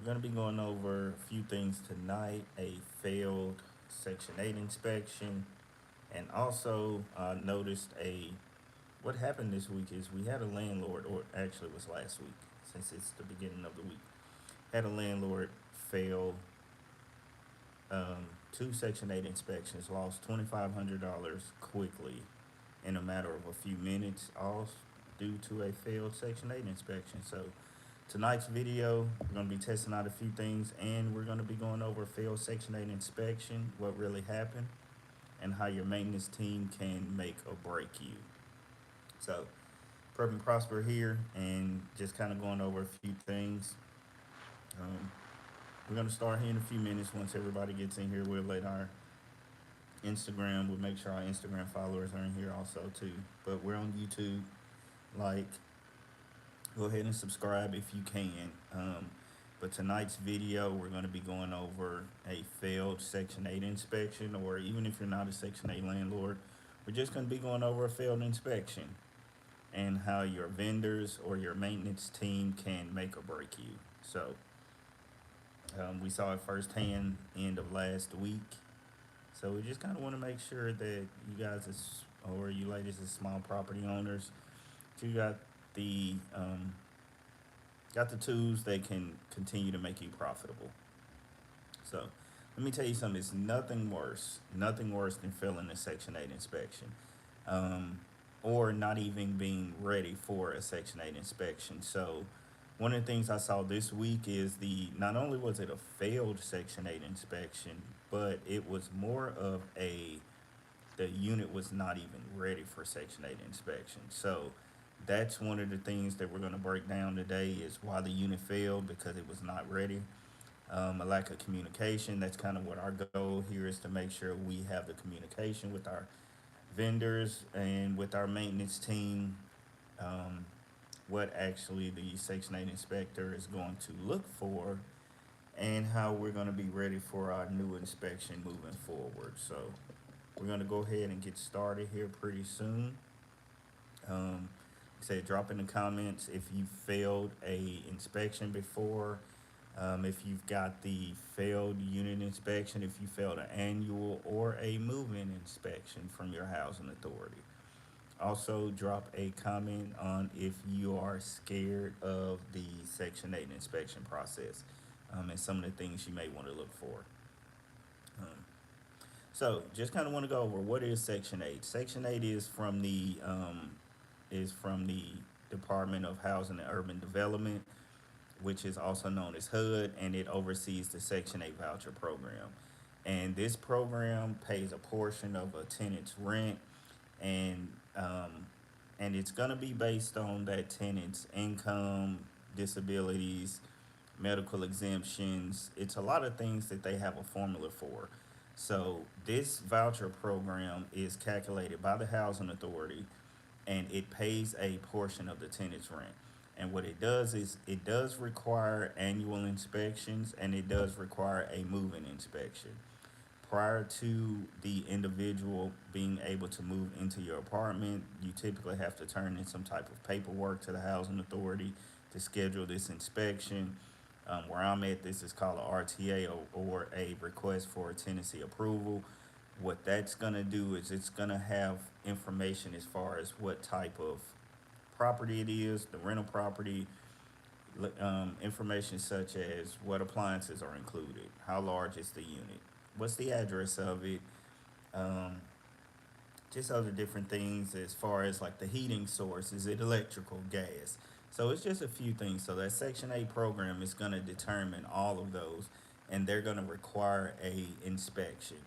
We're going to be going over a few things tonight, a failed Section 8 inspection, and also noticed what happened this week is we had a landlord, or actually it was last week, since it's the beginning of the week, had a landlord fail two Section 8 inspections, lost $2,500 quickly in a matter of a few minutes, all due to a failed Section 8 inspection. So, tonight's video, we're going to be testing out a few things and we're going to be going over failed Section 8 inspection, what really happened, and how your maintenance team can make or break you. So, Prep and Prosper here, and just kind of going over a few things. Um, we're going to start here in a few minutes. Once everybody gets in here, we'll let our Instagram. We'll make sure our Instagram followers are in here also too. But we're on YouTube. Like, go ahead and subscribe if you can. But tonight's video, we're going to be going over a failed Section 8 inspection, or even if you're not a Section 8 landlord, we're just going to be going over a failed inspection and how your vendors or your maintenance team can make or break you. So, we saw it firsthand end of last week. So we just kind of want to make sure that you guys, or you ladies as small property owners, you the um, got the tools that can continue to make you profitable. So let me tell you something. It's nothing worse than failing a Section 8 inspection, um, or not even being ready for a Section 8 inspection. So one of the things I saw this week is the not only was it a failed Section 8 inspection, but it was more of a the unit was not even ready for Section 8 inspection. So that's one of the things that we're going to break down today is why the unit failed because it was not ready. A lack of communication. That's kind of what our goal here is to make sure we have the communication with our vendors and with our maintenance team. Um, what actually the Section 8 inspector is going to look for and how we're going to be ready for our new inspection moving forward. So we're going to go ahead and get started here pretty soon. Say drop in the comments if you failed a inspection before, if you've got the failed unit inspection, if you failed an annual or a move-in inspection from your housing authority. Also, drop a comment on if you are scared of the Section 8 inspection process, and some of the things you may want to look for. Um, so, just kind of want to go over what is Section 8. Section 8 is from the Department of Housing and Urban Development, which is also known as HUD, and it oversees the Section 8 voucher program. And this program pays a portion of a tenant's rent, and um, and it's gonna be based on that tenant's income, disabilities, medical exemptions. It's a lot of things that they have a formula for. So this voucher program is calculated by the housing authority and it pays a portion of the tenant's rent. And what it does is it does require annual inspections and it does require a move-in inspection. Prior to the individual being able to move into your apartment, you typically have to turn in some type of paperwork to the housing authority to schedule this inspection. Where I'm at, this is called a RTA, or a request for a tenancy approval. What that's going to do is it's going to have information as far as what type of property it is, the rental property, information such as what appliances are included, how large is the unit, what's the address of it, um, just other different things as far as like the heating source, is it electrical, gas. So it's just a few things. So that Section 8 program is going to determine all of those, and they're going to require a inspection.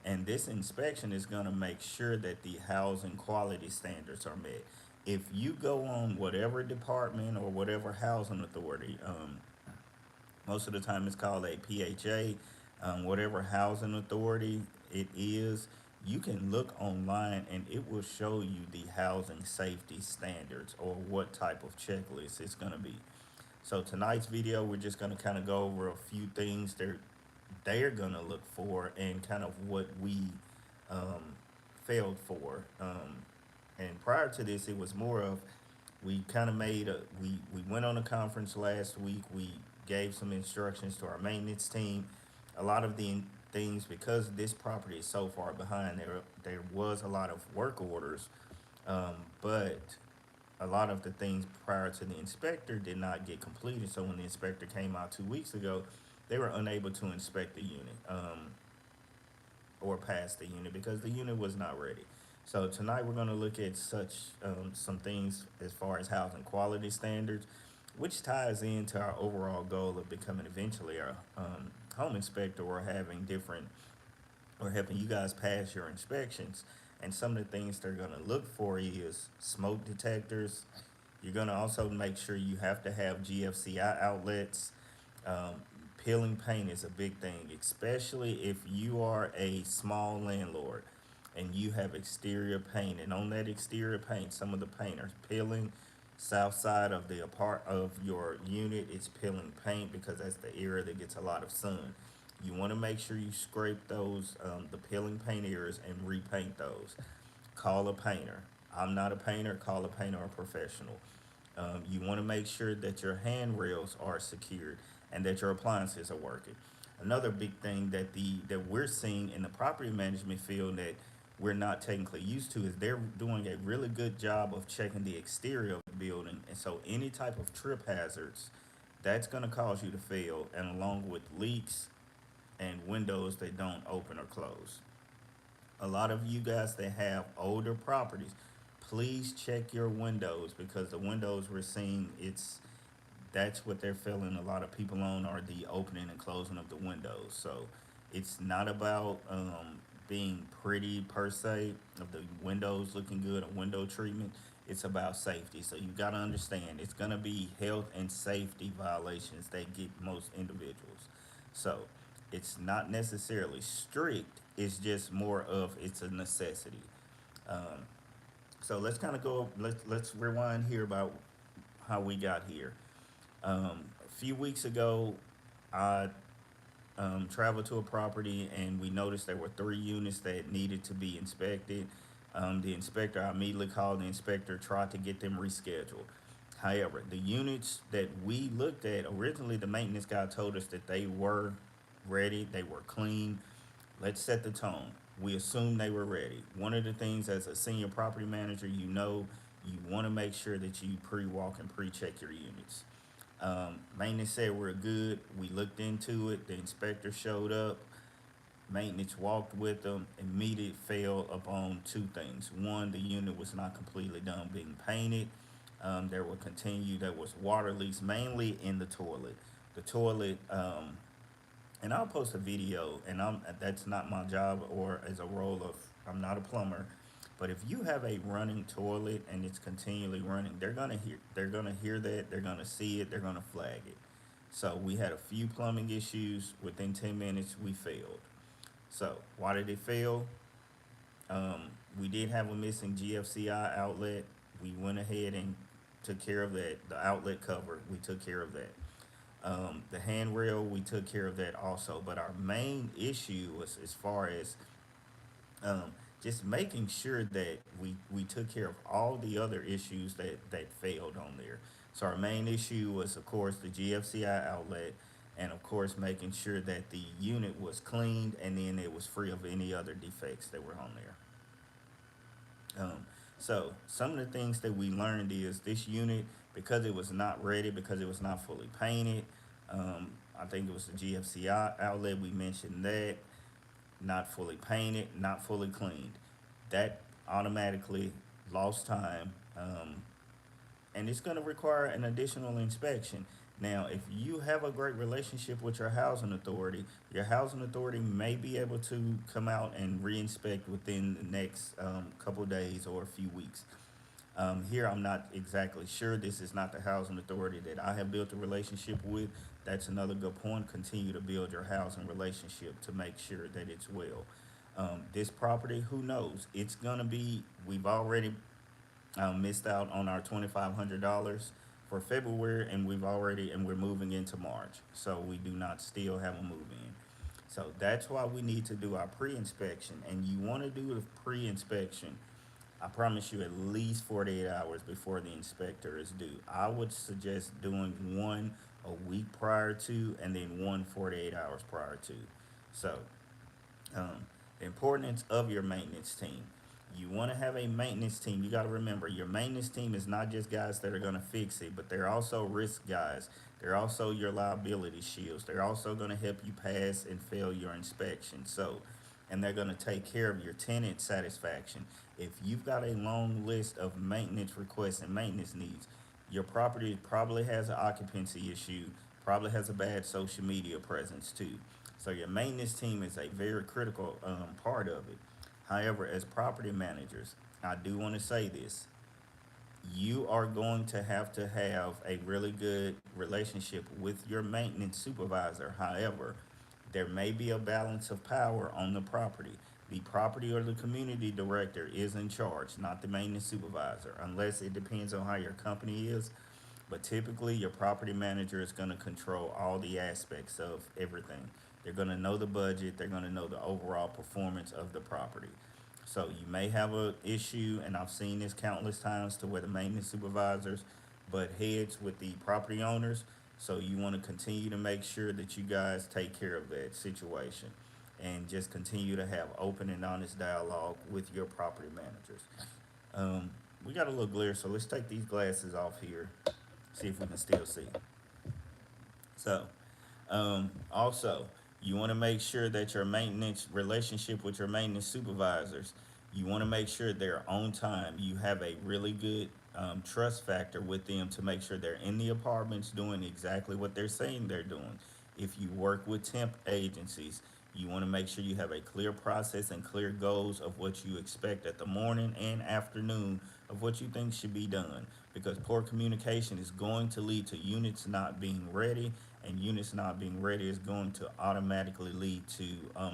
And this inspection is going to make sure that the housing quality standards are met. If you go on whatever department or whatever housing authority, most of the time it's called a PHA, whatever housing authority it is, you can look online and it will show you the housing safety standards or what type of checklist it's going to be. So tonight's video, we're just going to kind of go over a few things they're going to look for and kind of what we um, failed for. And prior to this, it was more of we kind of made a we went on a conference last week. We gave some instructions to our maintenance team. A lot of the things, because this property is so far behind, there was a lot of work orders, um, but a lot of the things prior to the inspector did not get completed. So when the inspector came out 2 weeks ago, they were unable to inspect the unit. Or pass the unit because the unit was not ready. So tonight we're going to look at such some things as far as housing quality standards, which ties into our overall goal of becoming eventually a home inspector, or having different, or helping you guys pass your inspections. And some of the things they're going to look for is smoke detectors. You're going to also make sure you have to have GFCI outlets. Um, Peeling paint is a big thing, especially if you are a small landlord and you have exterior paint. And on that exterior paint, some of the paint are peeling. South side of the apart of your unit is peeling paint because that's the area that gets a lot of sun. You want to make sure you scrape those, the peeling paint areas, and repaint those. Call a painter. I'm not a painter. Call a painter or a professional. You want to make sure that your handrails are secured and that your appliances are working. Another big thing that we're seeing in the property management field that we're not technically used to is they're doing a really good job of checking the exterior of the building, and so any type of trip hazards, that's going to cause you to fail, and along with leaks and windows that don't open or close. A lot of you guys that have older properties, please check your windows, because the windows we're seeing, it's that's what they're filling a lot of people on, are the opening and closing of the windows. So it's not about being pretty per se, of the windows looking good or window treatment. It's about safety. So you got to understand it's going to be health and safety violations that get most individuals. So it's not necessarily strict. It's just more of, it's a necessity. Um, so let's kind of go. Let's rewind here about how we got here. A few weeks ago, I traveled to a property and we noticed there were 3 units that needed to be inspected. The inspector, I immediately called the inspector, tried to get them rescheduled. However, the units that we looked at originally, the maintenance guy told us that they were ready, they were clean. Let's set the tone. We assumed they were ready. One of the things, as a senior property manager, you want to make sure that you pre-walk and pre-check your units. Maintenance said we're good. We looked into it. The inspector showed up. Maintenance walked with them. Immediate fail upon 2 things. One, the unit was not completely done being painted. There were continued. There was water leaks, mainly in the toilet. The toilet, and I'll post a video. And that's not my job or as a role of, I'm not a plumber. But if you have a running toilet and it's continually running, they're gonna hear that, they're gonna see it, they're gonna flag it. So we had a few plumbing issues. Within 10 minutes, we failed. So why did it fail? We did have a missing GFCI outlet. We went ahead and took care of that. The outlet cover, we took care of that. The handrail, we took care of that also. But our main issue was as far as um, just making sure that we took care of all the other issues that failed on there. So our main issue was, of course, the GFCI outlet, and of course, making sure that the unit was cleaned and then it was free of any other defects that were on there. So some of the things that we learned is this unit, because it was not ready, because it was not fully painted. I think it was the GFCI outlet. We mentioned that, not fully painted, not fully cleaned. That automatically lost time, and it's going to require an additional inspection. Now, if you have a great relationship with your housing authority may be able to come out and re-inspect within the next couple days or a few weeks. Here, I'm not exactly sure. This is not the housing authority that I have built a relationship with. That's another good point. Continue to build your housing relationship to make sure that it's well. This property, who knows? It's gonna be. We've already missed out on our $2,500 for February, and we're moving into March, so we do not still have a move in. So that's why we need to do our pre-inspection, and you want to do the pre-inspection. I promise you, at least 48 hours before the inspector is due. I would suggest doing one a week prior to, and then one 48 hours prior to. So, the importance of your maintenance team. You want to have a maintenance team. You got to remember your maintenance team is not just guys that are going to fix it, but they're also risk guys. They're also your liability shields. They're also going to help you pass and fail your inspection. So, and they're going to take care of your tenant satisfaction. If you've got a long list of maintenance requests and maintenance needs, your property probably has an occupancy issue, probably has a bad social media presence too. So your maintenance team is a very critical part of it. However, as property managers, I do want to say this. You are going to have a really good relationship with your maintenance supervisor. However, there may be a balance of power on the property. The property or the community director is in charge, not the maintenance supervisor, unless it depends on how your company is. But typically, your property manager is going to control all the aspects of everything. They're going to know the budget, they're going to know the overall performance of the property. So you may have a issue, and I've seen this countless times to where the maintenance supervisors butt heads with the property owners. So you want to continue to make sure that you guys take care of that situation and just continue to have open and honest dialogue with your property managers. We got a little glare, so let's take these glasses off here, see if we can still see. So, also, you want to make sure that your maintenance relationship with your maintenance supervisors, you want to make sure they're on time. You have a really good trust factor with them to make sure they're in the apartments doing exactly what they're saying they're doing. If you work with temp agencies, you want to make sure you have a clear process and clear goals of what you expect at the morning and afternoon of what you think should be done. Because poor communication is going to lead to units not being ready, and units not being ready is going to automatically lead to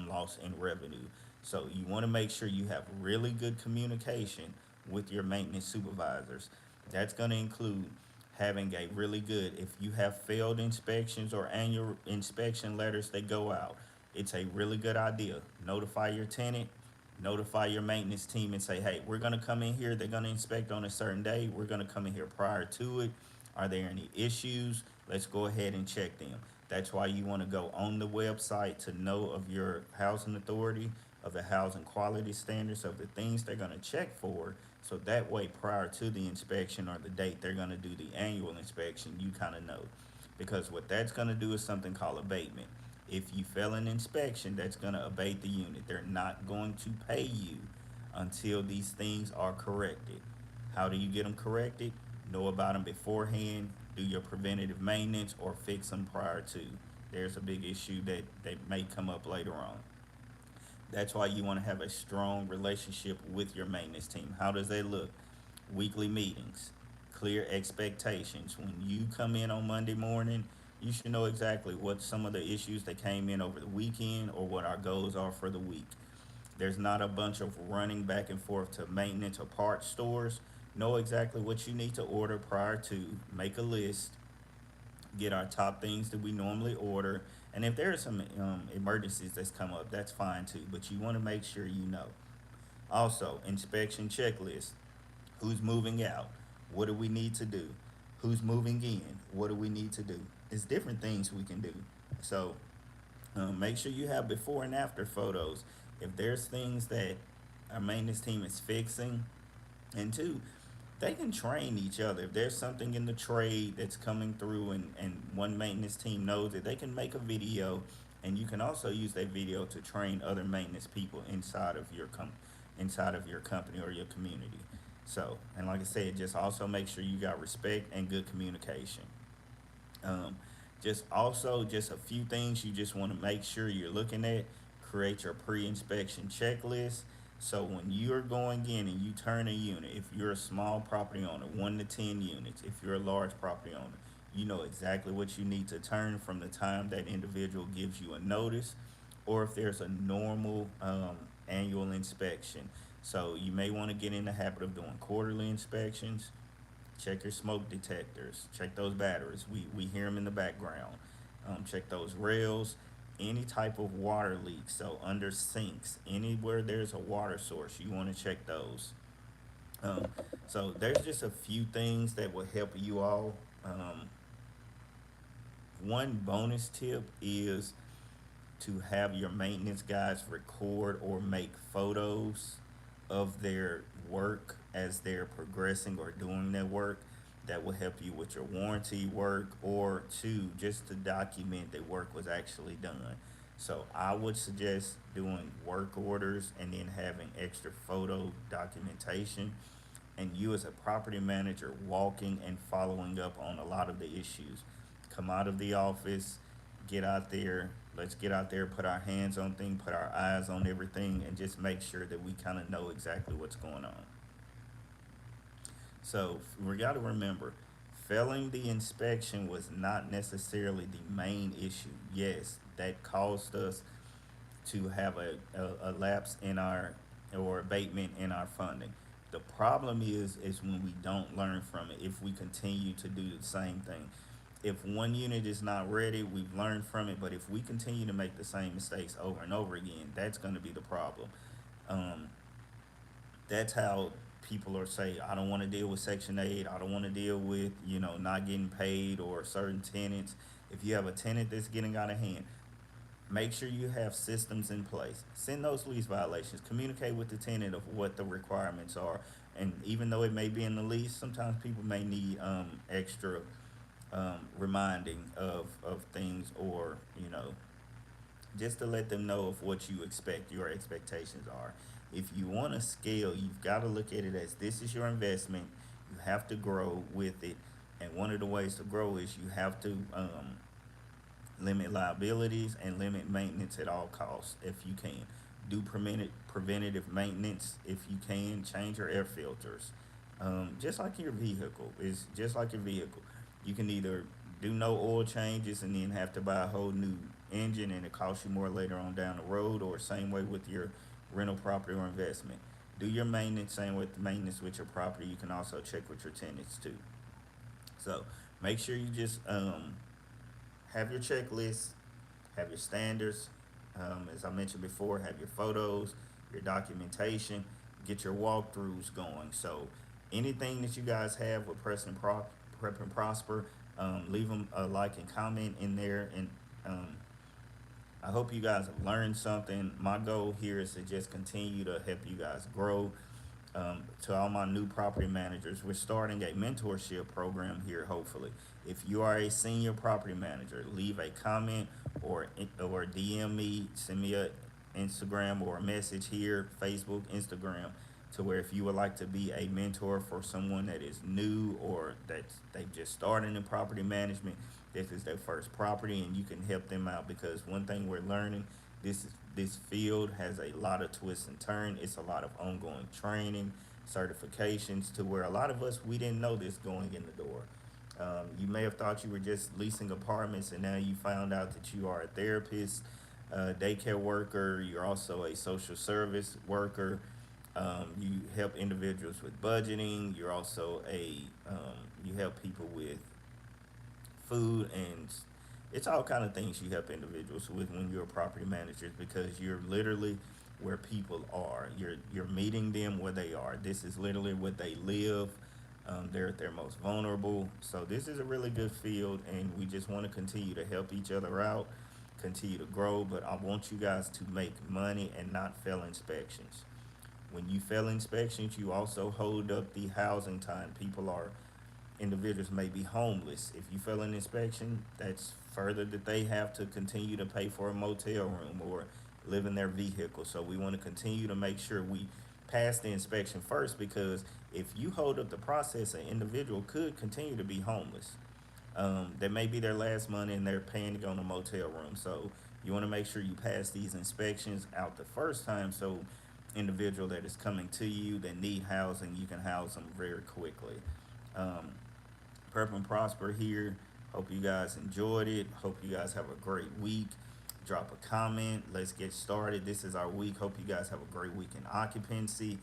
loss in revenue. So you want to make sure you have really good communication with your maintenance supervisors. That's going to include having a really good, if you have failed inspections or annual inspection letters that go out, it's a really good idea. Notify your tenant, notify your maintenance team and say, hey, we're going to come in here. They're going to inspect on a certain day. We're going to come in here prior to it. Are there any issues? Let's go ahead and check them. That's why you want to go on the website to know of your housing authority, of the housing quality standards, of the things they're going to check for. So that way, prior to the inspection or the date they're going to do the annual inspection, you kind of know. Because what that's going to do is something called abatement. If you fail an inspection, that's going to abate the unit. They're not going to pay you until these things are corrected. How do you get them corrected? Know about them beforehand, do your preventative maintenance, or fix them prior to. There's a big issue that may come up later on. That's why you want to have a strong relationship with your maintenance team. How does that look? Weekly meetings, clear expectations. When you come in on Monday morning, you should know exactly what some of the issues that came in over the weekend or what our goals are for the week. There's not a bunch of running back and forth to maintenance or parts stores. Know exactly what you need to order prior to, make a list, get our top things that we normally order. And if there are some emergencies that's come up, that's fine too. But you want to make sure you know. Also, inspection checklist. Who's moving out? What do we need to do? Who's moving in? What do we need to do? It's different things we can do. So make sure you have before and after photos. If there's things that our maintenance team is fixing, and two, they can train each other. If there's something in the trade that's coming through and one maintenance team knows it, they can make a video, and you can also use that video to train other maintenance people inside of your company or your community. So, and like I said, just also make sure you got respect and good communication. Um, just also just a few things you just want to make sure you're looking at. Create your pre-inspection checklist. So when you're going in and you turn a unit, if you're a small property owner, 1 to 10 units, if you're a large property owner, you know exactly what you need to turn from the time that individual gives you a notice, or if there's a normal annual inspection. So you may want to get in the habit of doing quarterly inspections. Check your smoke detectors. Check those batteries. We hear them in the background. Check those rails. Any type of water leaks, so under sinks, anywhere there's a water source, you want to check those. Um, so there's just a few things that will help you all One bonus tip is to have your maintenance guys record or make photos of their work as they're progressing or doing their work. That will help you with your warranty work, or two, just to document that work was actually done. So I would suggest doing work orders and then having extra photo documentation, and you as a property manager walking and following up on a lot of the issues. Come out of the office, get out there, let's get out there, put our hands on things, put our eyes on everything, and just make sure that we kind of know exactly what's going on. So we got to remember, failing the inspection was not necessarily the main issue. Yes, that caused us to have a lapse in our, or abatement in our funding. The problem is when we don't learn from it. If we continue to do the same thing, if one unit is not ready, we've learned from it. But if we continue to make the same mistakes over and over again, that's going to be the problem. Um, that's how people are say, I don't want to deal with Section 8. I don't want to deal with, not getting paid or certain tenants. If you have a tenant that's getting out of hand, make sure you have systems in place. Send those lease violations. Communicate with the tenant of what the requirements are. And even though it may be in the lease, sometimes people may need extra reminding of things, or, just to let them know of what you expect, your expectations are. If you want to scale, you've got to look at it as this is your investment. You have to grow with it. And one of the ways to grow is you have to limit liabilities and limit maintenance at all costs if you can. Do preventative maintenance if you can. Change your air filters. Just like your vehicle. It's just like your vehicle. You can either do no oil changes and then have to buy a whole new engine, and it costs you more later on down the road, or same way with your rental property or investment. Do your maintenance, same with the maintenance with your property. You can also check with your tenants too. So make sure you just have your checklist, have your standards. As I mentioned before, have your photos, your documentation, get your walkthroughs going. So anything that you guys have with Prep and Prosper, leave them a like and comment in there. And I hope you guys have learned something. My goal here is to just continue to help you guys grow. To all my new property managers, we're starting a mentorship program here, hopefully. If you are a senior property manager, leave a comment or DM me, send me a Instagram or a message here, Facebook, Instagram, to where if you would like to be a mentor for someone that is new, or that they've just started in property management, this is their first property, and you can help them out. Because one thing we're learning, this field has a lot of twists and turns. It's a lot of ongoing training, certifications, to where a lot of us, we didn't know this going in the door. You may have thought you were just leasing apartments, and now you found out that you are a therapist, daycare worker. You're also a social service worker. You help individuals with budgeting. You're also you help people with food, and it's all kind of things you help individuals with when you're a property manager, because you're literally where people are. You're meeting them where they are. This is literally where they live. They're at their most vulnerable. So this is a really good field, and we just want to continue to help each other out, continue to grow. But I want you guys to make money and not fail inspections. When you fail inspections, you also hold up the housing time. Individuals may be homeless. If you fail an inspection, that's further that they have to continue to pay for a motel room or live in their vehicle. So we want to continue to make sure we pass the inspection first, because if you hold up the process, an individual could continue to be homeless. That may be their last money and they're paying to go in a motel room. So you want to make sure you pass these inspections out the first time, so individual that is coming to you that need housing, you can house them very quickly. Um, Prep and Prosper here. Hope you guys enjoyed it. Hope you guys have a great week. Drop a comment. Let's get started. This is our week. Hope you guys have a great week in occupancy.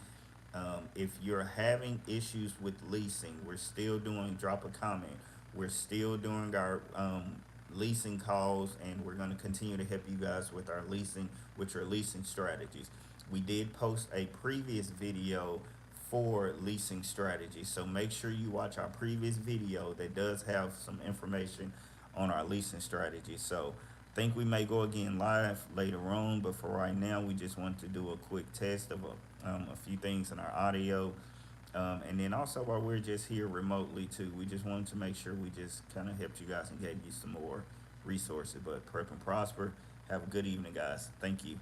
If you're having issues with leasing, we're still doing, drop a comment. We're still doing our leasing calls, and we're going to continue to help you guys with our leasing, with your leasing strategies. We did post a previous video for leasing strategies, so make sure you watch our previous video that does have some information on our leasing strategy. So think we may go again live later on, but for right now, we just want to do a quick test of a few things in our audio. And then also while we're just here remotely too, we just wanted to make sure we just kind of helped you guys and gave you some more resources. But prep and prosper. Have a good evening, guys. Thank you.